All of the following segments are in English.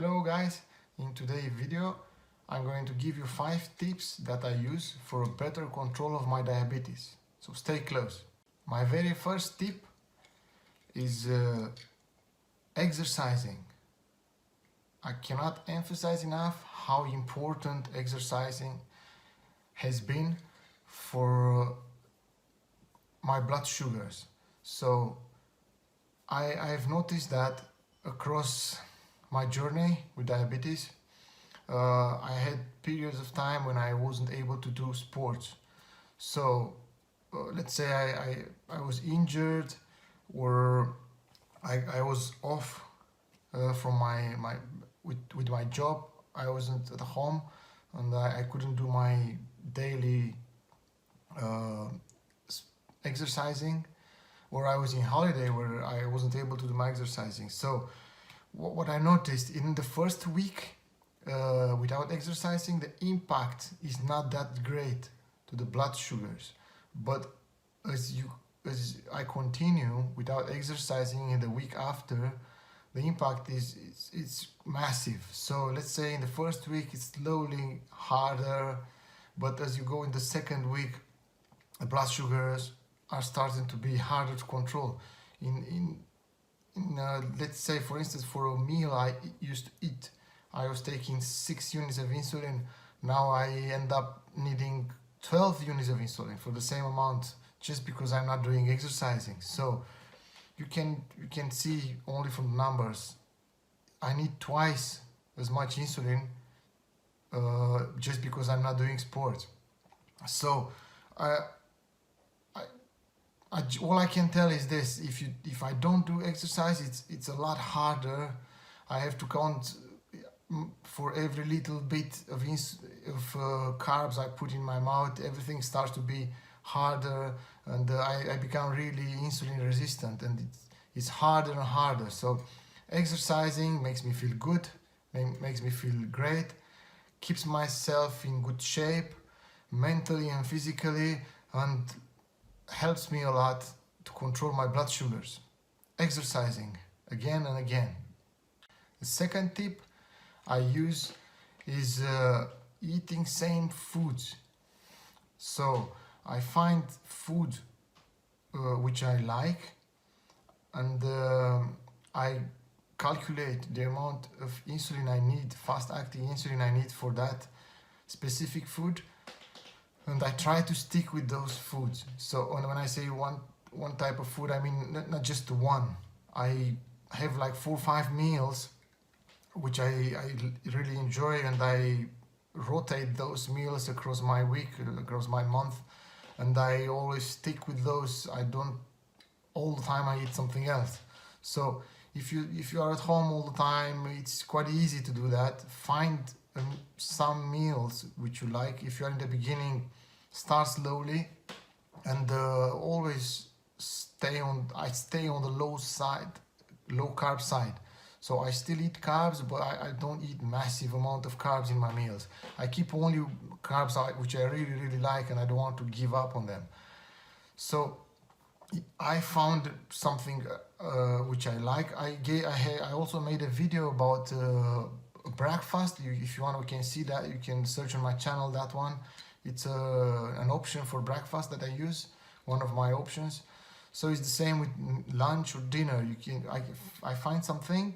Hello guys, in today's video I'm going to give you 5 tips that I use for a better control of my diabetes. So stay close. My very first tip is exercising. I cannot emphasize enough how important exercising has been for my blood sugars. So I've noticed that across my journey with diabetes, I had periods of time when I wasn't able to do sports. So let's say I was injured, or I was off from with my job. I wasn't at home, and I couldn't do my daily exercising, or I was in holiday where I wasn't able to do my exercising. So what I noticed in the first week without exercising, the impact is not that great to the blood sugars. But as I continue without exercising in the week after, the impact is massive. So let's say in the first week it's slowly harder, but as you go in the second week, the blood sugars are starting to be harder to control. Let's say, for instance, for a meal I used to eat, I was taking 6 units of insulin. Now I end up needing 12 units of insulin for the same amount, just because I'm not doing exercising. So you can see only from the numbers, I need twice as much insulin just because I'm not doing sports. So all I can tell is this: if I don't do exercise, it's a lot harder. I have to count for every little bit of carbs I put in my mouth. Everything starts to be harder, and I become really insulin resistant, and it's harder and harder. So exercising makes me feel good, makes me feel great, keeps myself in good shape mentally and physically, and helps me a lot to control my blood sugars. Exercising again and again. The second tip I use is eating same foods. So I find food which I like, and I calculate the amount of insulin I need, fast-acting insulin I need for that specific food, and I try to stick with those foods. So when I say one type of food, I mean not just one. I have like 4 or 5 meals which I really enjoy, and I rotate those meals across my week, across my month, and I always stick with those. I don't all the time I eat something else. So if you are at home all the time, it's quite easy to do that. Find some meals which you like. If you are in the beginning, start slowly, and always I stay on the low carb side. So I still eat carbs, but I don't eat massive amount of carbs in my meals. I keep only carbs which I really like, and I don't want to give up on them. So I found something which I like. I also made a video about breakfast. If you want, we can see that. You can search on my channel that one. It's an option for breakfast that I use, one of my options. So it's the same with lunch or dinner. I find something,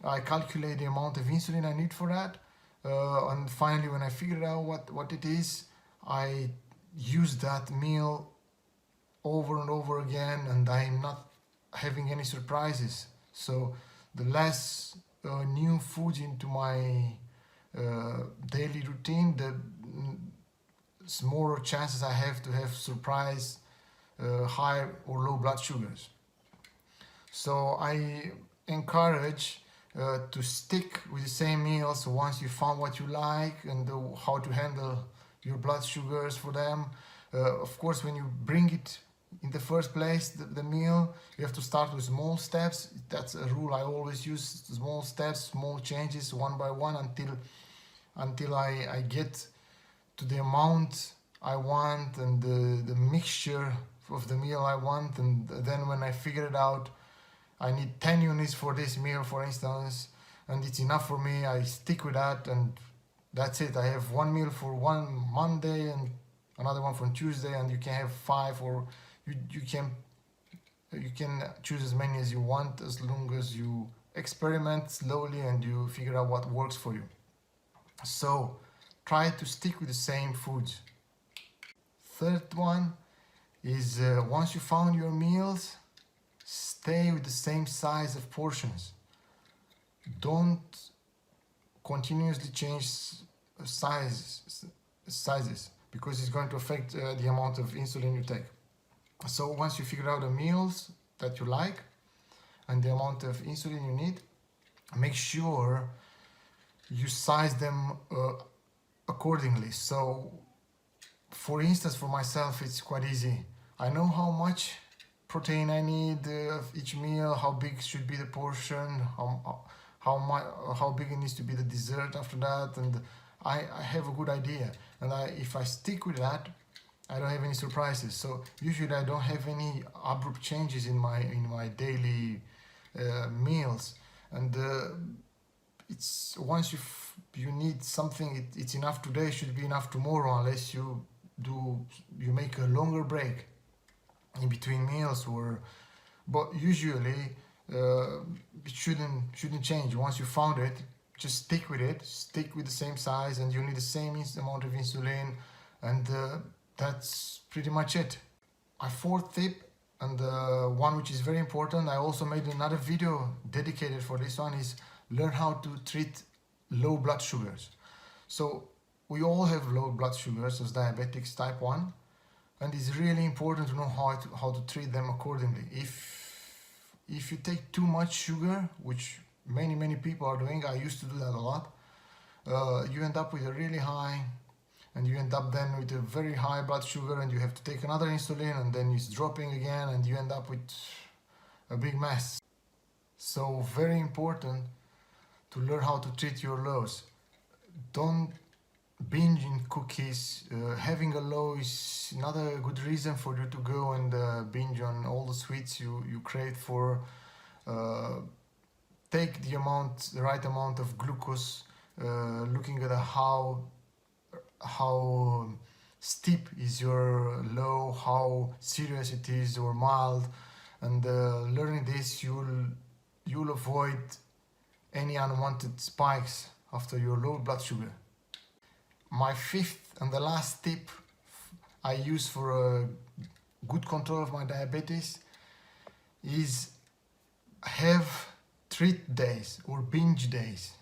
I calculate the amount of insulin I need for that, and finally when I figure out what it is, I use that meal over and over again, and I'm not having any surprises. So the less new foods into my daily routine, the smaller chances I have to have surprise high or low blood sugars. So I encourage to stick with the same meals once you found what you like and how to handle your blood sugars for them. Of course, when you bring it in the first place, the meal, you have to start with small steps. That's a rule I always use: small steps, small changes, one by one, until I get to the amount I want and the mixture of the meal I want. And then when I figure it out, I need 10 units for this meal, for instance, and it's enough for me. I stick with that, and that's it. I have one meal for one Monday and another one for Tuesday, and you can have 5, or you can choose as many as you want, as long as you experiment slowly and you figure out what works for you. So try to stick with the same foods. Third one is once you found your meals, stay with the same size of portions. Don't continuously change sizes, because it's going to affect the amount of insulin you take. So once you figure out the meals that you like and the amount of insulin you need, make sure you size them accordingly. So for instance, for myself, it's quite easy. I know how much protein I need of each meal, how big should be the portion, how big it needs to be the dessert after that, and I have a good idea. And if I stick with that, I don't have any surprises. So usually I don't have any abrupt changes in my daily meals. And it's once you need something, it's enough today, should be enough tomorrow, unless you make a longer break in between meals, but usually it shouldn't change. Once you found it, just stick with it, stick with the same size, and you need the same amount of insulin, and that's pretty much it. My fourth tip, and one which is very important, I also made another video dedicated for this one, is learn how to treat low blood sugars. So we all have low blood sugars as diabetics type 1, and it's really important to know how to treat them accordingly. If you take too much sugar, which many people are doing, I used to do that a lot, you end up with a really high, and you end up then with a very high blood sugar, and you have to take another insulin, and then it's dropping again, and you end up with a big mess. So very important to learn how to treat your lows. Don't binge in cookies. Having a low is not a good reason for you to go and binge on all the sweets you crave for. Take the right amount of glucose, looking at how steep is your low, how serious it is or mild, and learning this, you'll avoid any unwanted spikes after your low blood sugar. My fifth and the last tip I use for a good control of my diabetes is have treat days or binge days.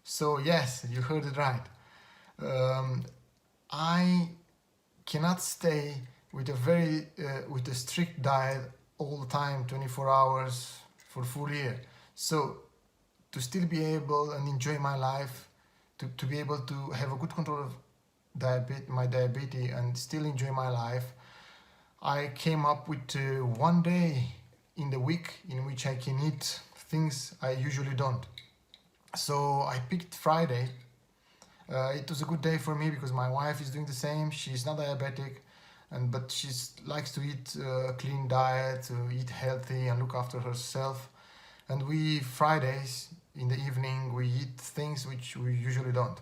So yes, you heard it right. I cannot stay with a strict diet all the time, 24 hours for a full year. So to still be able and enjoy my life, to be able to have a good control of my diabetes and still enjoy my life, I came up with one day in the week in which I can eat things I usually don't. So I picked Friday. It was a good day for me because my wife is doing the same. She's not diabetic, but she likes to eat a clean diet, to eat healthy and look after herself. And Fridays in the evening, we eat things which we usually don't.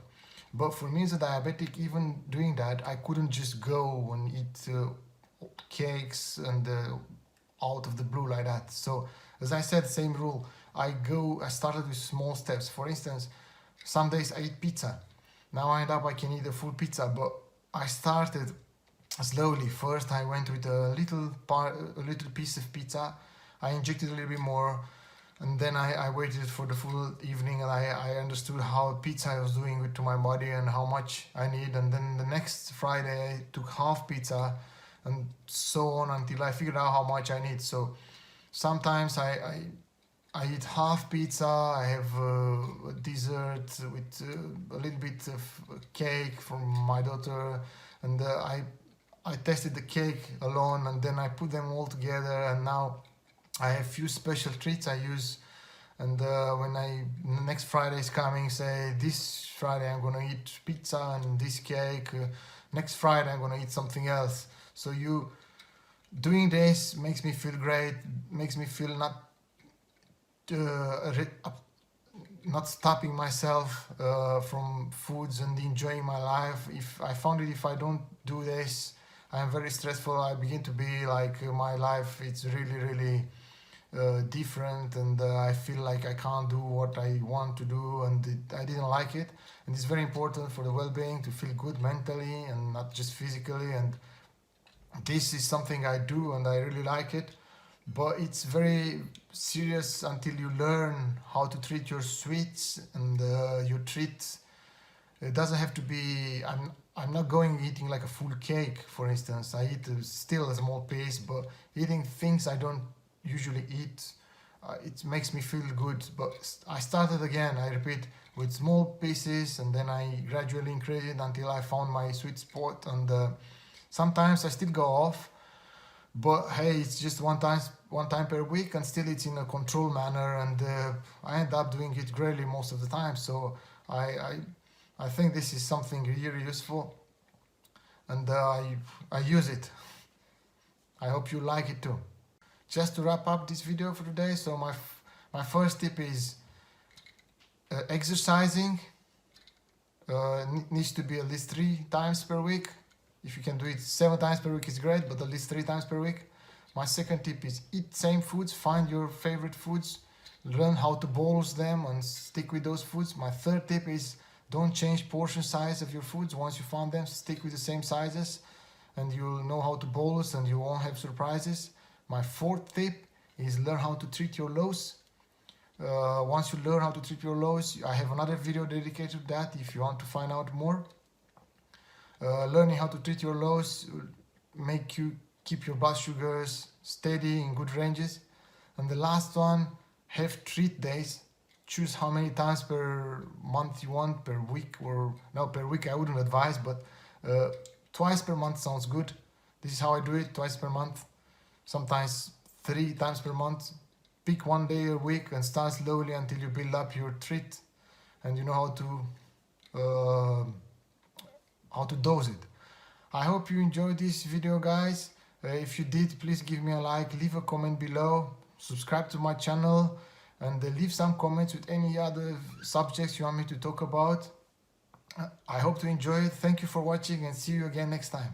But for me as a diabetic, even doing that, I couldn't just go and eat cakes and out of the blue like that. So as I said, same rule. I started with small steps. For instance, some days I eat pizza. Now I can eat a full pizza, but I started slowly. First I went with a little piece of pizza. I injected a little bit more, and then I waited for the full evening, and I understood how pizza was doing to my body and how much I need. And then the next Friday I took half pizza, and so on until I figured out how much I need. So sometimes I eat half pizza, I have a dessert with a little bit of cake from my daughter, and I tested the cake alone, and then I put them all together, and now I have few special treats I use. And when next Friday is coming, say this Friday I'm gonna eat pizza and this cake, next Friday I'm gonna eat something else. So doing this makes me feel great, makes me feel not stopping myself from foods and enjoying my life. If I found it, if I don't do this, I'm very stressful. I begin to be like my life, it's really different, and I feel like I can't do what I want to do, and I didn't like it. And it's very important for the well-being to feel good mentally and not just physically, and this is something I do and I really like it. But it's very serious until you learn how to treat your sweets, and you treat, it doesn't have to be, I'm not going eating like a full cake, for instance. I eat still a small piece, but eating things I don't usually eat, it makes me feel good. But I started again, I repeat, with small pieces, and then I gradually increase it until I found my sweet spot. And sometimes I still go off, but hey, it's just one time per week, and still it's in a controlled manner, and I end up doing it greatly most of the time. So I think this is something really useful, and I use it. I hope you like it too. Just to wrap up this video for today, so my first tip is exercising needs to be at least 3 times per week. If you can do it 7 times per week, it's great, but at least 3 times per week. My second tip is eat same foods, find your favorite foods, learn how to bolus them and stick with those foods. My third tip is don't change portion size of your foods. Once you found them, stick with the same sizes, and you'll know how to bolus and you won't have surprises. My fourth tip is learn how to treat your lows. Once you learn how to treat your lows, I have another video dedicated to that if you want to find out more. Learning how to treat your lows will make you keep your blood sugars steady in good ranges. And the last one, have treat days. Choose how many times per month you want, per week, or no, per week I wouldn't advise, but twice per month sounds good. This is how I do it, twice per month, sometimes 3 times per month. Pick one day a week and start slowly until you build up your treat, and you know how to dose it. I hope you enjoyed this video, guys. If you did, please give me a like, leave a comment below, subscribe to my channel, and leave some comments with any other subjects you want me to talk about. I hope to enjoy it. Thank you for watching, and see you again next time.